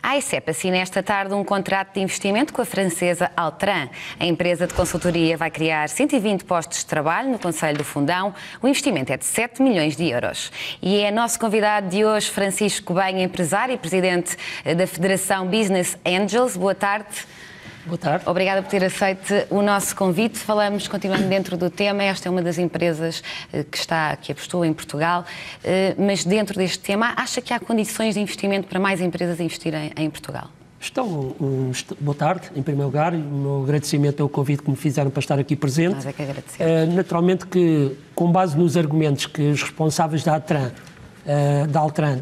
A AICEP assina esta tarde um contrato de investimento com a francesa Altran. A empresa de consultoria vai criar 120 postos de trabalho no Conselho do Fundão. O investimento é de 7 milhões de euros. E é nosso convidado de hoje, Francisco Benha, empresário e presidente da Federação Business Angels. Boa tarde. Boa tarde. Obrigada por ter aceito o nosso convite. Falamos, continuando dentro do tema, esta é uma das empresas que apostou em Portugal, mas dentro deste tema, acha que há condições de investimento para mais empresas investirem em Portugal? Boa tarde, em primeiro lugar, o meu agradecimento ao convite que me fizeram para estar aqui presente. Nós é que agradecemos. Naturalmente que, com base nos argumentos que os responsáveis da Altran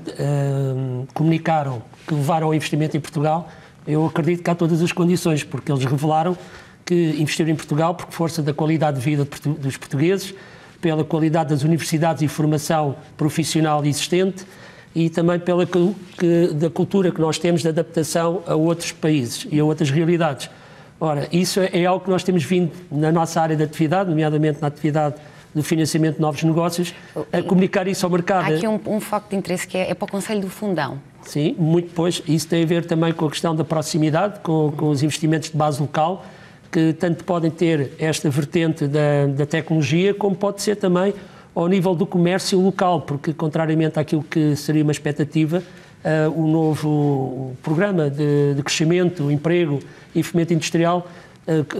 comunicaram, que levaram ao investimento em Portugal, eu acredito que há todas as condições, porque eles revelaram que investiram em Portugal por força da qualidade de vida dos portugueses, pela qualidade das universidades e formação profissional existente e também da cultura que nós temos de adaptação a outros países e a outras realidades. Ora, isso é algo que nós temos vindo na nossa área de atividade, nomeadamente na atividade do financiamento de novos negócios, a comunicar isso ao mercado. Há aqui um foco de interesse que é para o Conselho do Fundão. Sim, muito, pois. Isso tem a ver também com a questão da proximidade, com os investimentos de base local, que tanto podem ter esta vertente da tecnologia, como pode ser também ao nível do comércio local, porque, contrariamente àquilo que seria uma expectativa, o novo programa de crescimento, emprego e fomento industrial,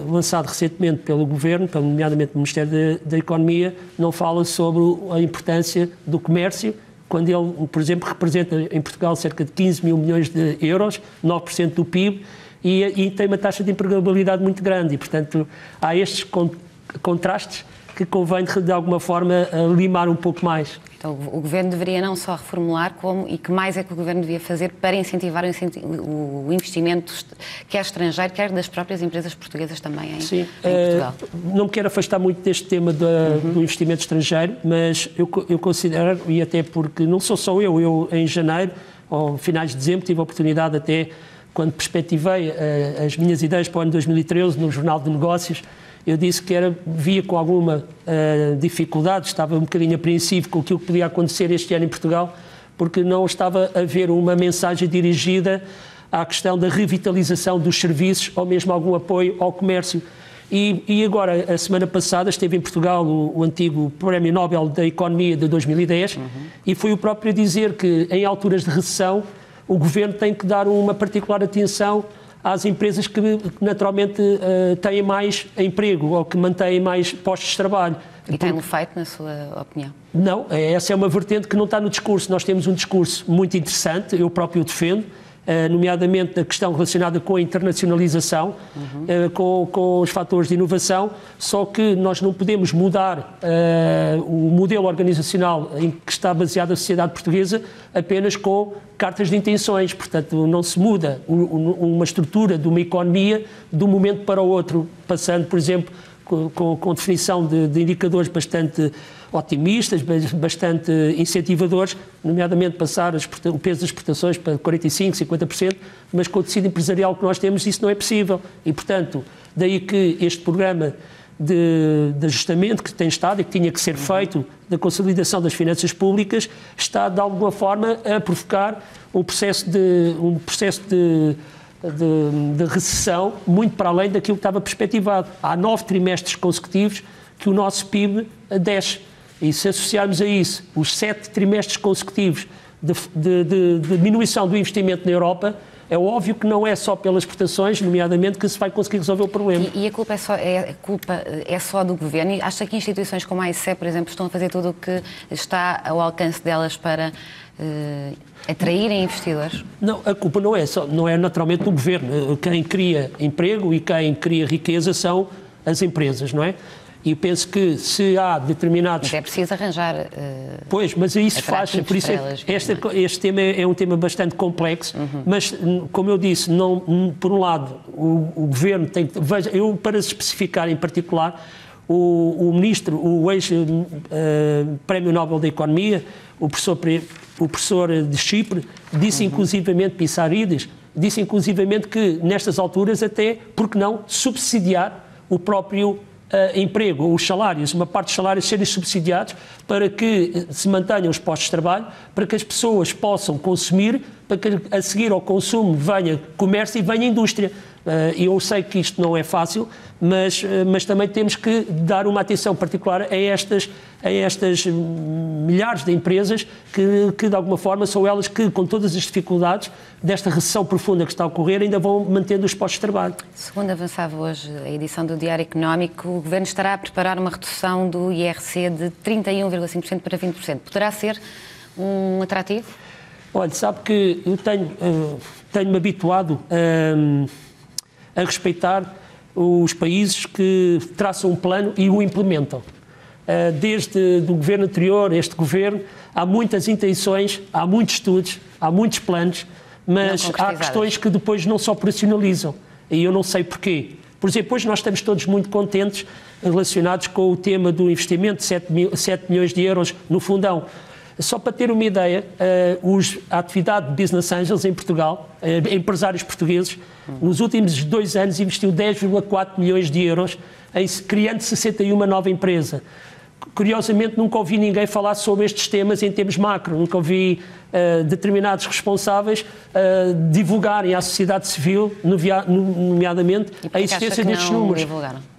lançado recentemente pelo Governo, nomeadamente pelo Ministério da Economia, não fala sobre a importância do comércio, quando ele, por exemplo, representa em Portugal cerca de 15 mil milhões de euros, 9% do PIB, e tem uma taxa de empregabilidade muito grande. E, portanto, há estes contrastes que convém, de alguma forma, limar um pouco mais. Então, o Governo deveria não só reformular, e que mais é que o Governo devia fazer para incentivar o investimento, quer estrangeiro, quer das próprias empresas portuguesas também em Portugal? Não me quero afastar muito deste tema do investimento estrangeiro, mas eu considero, e até porque não sou só eu em janeiro, ou finais de dezembro, tive a oportunidade até, quando perspectivei as minhas ideias para o ano 2013, no Jornal de Negócios, eu disse que via com alguma dificuldade, estava um bocadinho apreensivo com aquilo que podia acontecer este ano em Portugal, porque não estava a haver uma mensagem dirigida à questão da revitalização dos serviços ou mesmo algum apoio ao comércio. E agora, a semana passada, esteve em Portugal o antigo Prémio Nobel da Economia de 2010 e foi o próprio a dizer que, em alturas de recessão, o Governo tem que dar uma particular atenção às empresas que naturalmente têm mais emprego ou que mantêm mais postos de trabalho. E tem-no feito, na sua opinião? Não, essa é uma vertente que não está no discurso. Nós temos um discurso muito interessante, eu próprio defendo, nomeadamente a questão relacionada com a internacionalização, com os fatores de inovação, só que nós não podemos mudar o modelo organizacional em que está baseada a sociedade portuguesa apenas com cartas de intenções. Portanto, não se muda uma estrutura de uma economia de um momento para o outro, passando, por exemplo, com definição de indicadores bastante otimistas, bastante incentivadores, nomeadamente passar o peso das exportações para 45%, 50%, mas com o tecido empresarial que nós temos isso não é possível. E, portanto, daí que este programa de ajustamento que tem estado e que tinha que ser feito, da consolidação das finanças públicas, está de alguma forma a provocar um processo de recessão muito para além daquilo que estava perspectivado. Há 9 trimestres consecutivos que o nosso PIB desce. E se associarmos a isso os 7 trimestres consecutivos de diminuição do investimento na Europa, é óbvio que não é só pelas exportações, nomeadamente, que se vai conseguir resolver o problema. E a culpa é só do Governo? E acha que instituições como a AICEP, por exemplo, estão a fazer tudo o que está ao alcance delas para atraírem investidores? Não, a culpa não é naturalmente do Governo. Quem cria emprego e quem cria riqueza são as empresas, não é? E penso que se há determinados... Mas é preciso arranjar... Pois, mas isso faz... Por isso este tema é um tema bastante complexo, mas, como eu disse, por um lado, o Governo tem que... Eu, para especificar em particular, o ministro, o ex-Prémio Nobel da Economia, o professor de Chipre, disse inclusivamente, Pissarides, disse inclusivamente que, nestas alturas, até, porque não, subsidiar o próprio emprego, os salários, uma parte dos salários serem subsidiados para que se mantenham os postos de trabalho, para que as pessoas possam consumir, para que a seguir ao consumo venha comércio e venha indústria. Eu sei que isto não é fácil, mas também temos que dar uma atenção particular a estas milhares de empresas que de alguma forma são elas que, com todas as dificuldades desta recessão profunda que está a ocorrer, ainda vão mantendo os postos de trabalho. Segundo avançava hoje a edição do Diário Económico, o Governo estará a preparar uma redução do IRC de 31,5% para 20%. Poderá ser um atrativo? Olha, sabe que eu tenho-me habituado a respeitar os países que traçam um plano e o implementam. Desde o governo anterior, este governo, há muitas intenções, há muitos estudos, há muitos planos, mas há questões que depois não se operacionalizam. E eu não sei porquê. Por exemplo, hoje nós estamos todos muito contentes relacionados com o tema do investimento de 7 milhões de euros no fundão. Só para ter uma ideia, a atividade de Business Angels em Portugal, empresários portugueses, nos últimos 2 anos investiu 10,4 milhões de euros criando 61 nova empresa. Curiosamente, nunca ouvi ninguém falar sobre estes temas em termos macro, nunca ouvi determinados responsáveis divulgarem à sociedade civil, nomeadamente, a existência destes números.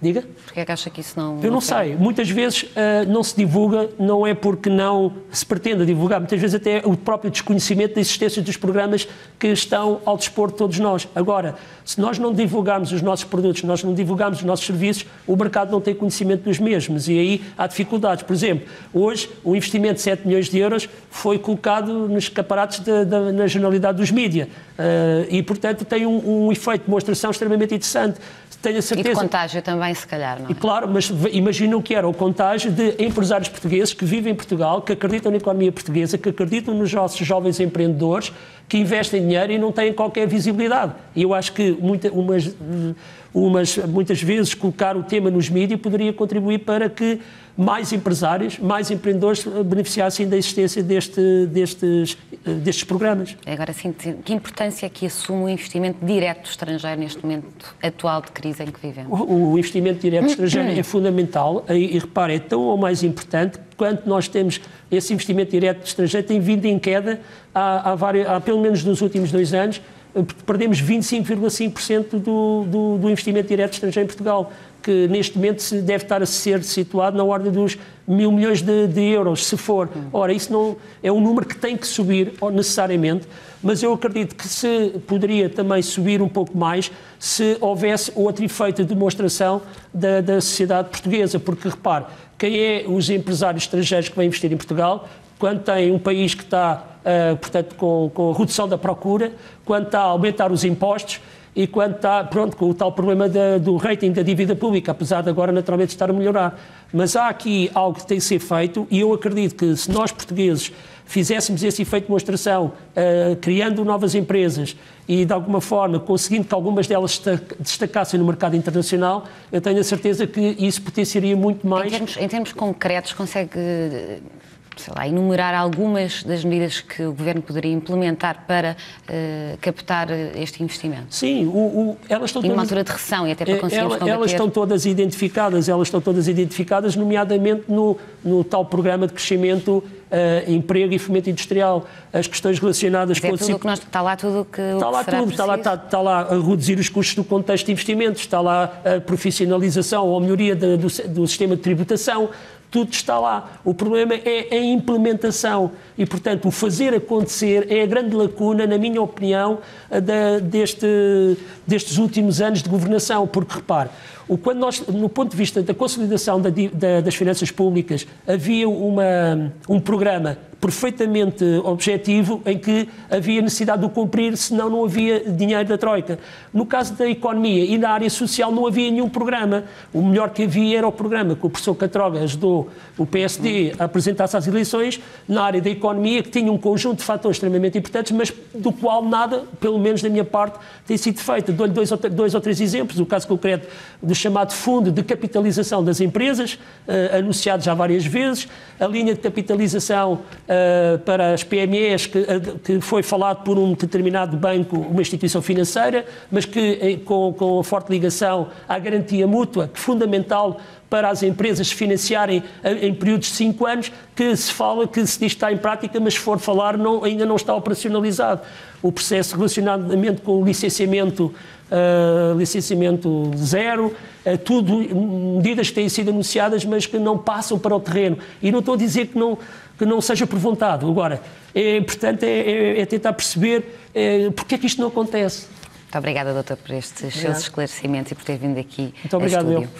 Diga? Porquê é que acha que isso não... Eu não sei. Muitas vezes não se divulga, não é porque não se pretenda divulgar, muitas vezes até o próprio desconhecimento da existência dos programas que estão ao dispor de todos nós. Agora, se nós não divulgarmos os nossos produtos, nós não divulgarmos os nossos serviços, o mercado não tem conhecimento dos mesmos e aí há dificuldades. Por exemplo, hoje o investimento de 7 milhões de euros foi colocado nos escaparates na generalidade dos mídias e, portanto, tem um efeito de demonstração extremamente interessante. Tenho a certeza... E de contágio também, se calhar, não é? E claro, mas imagina o que era o contágio de empresários portugueses que vivem em Portugal, que acreditam na economia portuguesa, que acreditam nos nossos jovens empreendedores, que investem dinheiro e não têm qualquer visibilidade. E eu acho que muitas vezes colocar o tema nos mídias poderia contribuir para que mais empresários, mais empreendedores beneficiassem da existência destes programas. Agora sim, que importância é que assume o investimento direto estrangeiro neste momento atual de crise em que vivemos? O investimento direto estrangeiro é fundamental e repare, é tão ou mais importante quanto nós temos esse investimento direto estrangeiro tem vindo em queda há pelo menos nos últimos 2 anos. Perdemos 25,5% do investimento direto estrangeiro em Portugal, que neste momento deve estar a ser situado na ordem dos 1.000 milhões de euros, se for. Ora, isso não é um número que tem que subir necessariamente, mas eu acredito que se poderia também subir um pouco mais se houvesse outro efeito de demonstração da sociedade portuguesa, porque repare, quem é os empresários estrangeiros que vêm investir em Portugal, quando tem um país que está, portanto, com a redução da procura, quando está a aumentar os impostos e quando está, pronto, com o tal problema do rating da dívida pública, apesar de agora naturalmente estar a melhorar. Mas há aqui algo que tem que ser feito e eu acredito que se nós portugueses fizéssemos esse efeito de demonstração, criando novas empresas e de alguma forma conseguindo que algumas delas destacassem no mercado internacional, eu tenho a certeza que isso potenciaria muito mais. Em termos concretos, consegue, sei lá, enumerar algumas das medidas que o Governo poderia implementar para captar este investimento? Sim, elas estão todas... E numa altura de recessão e até para conseguirmos combater... Elas estão todas identificadas, nomeadamente no tal programa de crescimento, emprego e fomento industrial, as questões relacionadas com... Está lá tudo o que está lá a reduzir os custos do contexto de investimentos, está lá a profissionalização ou a melhoria do sistema de tributação, tudo está lá. O problema é a implementação e, portanto, o fazer acontecer é a grande lacuna, na minha opinião, destes últimos anos de governação, porque, repare, quando nós, no ponto de vista da consolidação das finanças públicas, havia um programa perfeitamente objetivo em que havia necessidade de o cumprir, senão não havia dinheiro da Troika. No caso da economia e na área social não havia nenhum programa. O melhor que havia era o programa que o professor Catroga ajudou o PSD a apresentar-se às eleições na área da economia, que tinha um conjunto de fatores extremamente importantes, mas do qual nada, pelo menos da minha parte, tem sido feito. Dou-lhe dois ou três exemplos. O caso concreto do chamado Fundo de Capitalização das Empresas, anunciado já várias vezes, a linha de capitalização para as PMEs, que foi falado por um determinado banco, uma instituição financeira, mas que com a forte ligação à garantia mútua, que é fundamental para as empresas se financiarem em períodos de 5 anos, que se fala, que se diz que está em prática, mas se for falar ainda não está operacionalizado. O processo relacionadamente com o licenciamento zero, tudo medidas que têm sido anunciadas, mas que não passam para o terreno. E não estou a dizer que não seja por vontade. Agora, é importante tentar perceber porque é que isto não acontece. Muito obrigada, doutor, por estes seus esclarecimentos e por ter vindo aqui. Muito obrigado, a estúdio.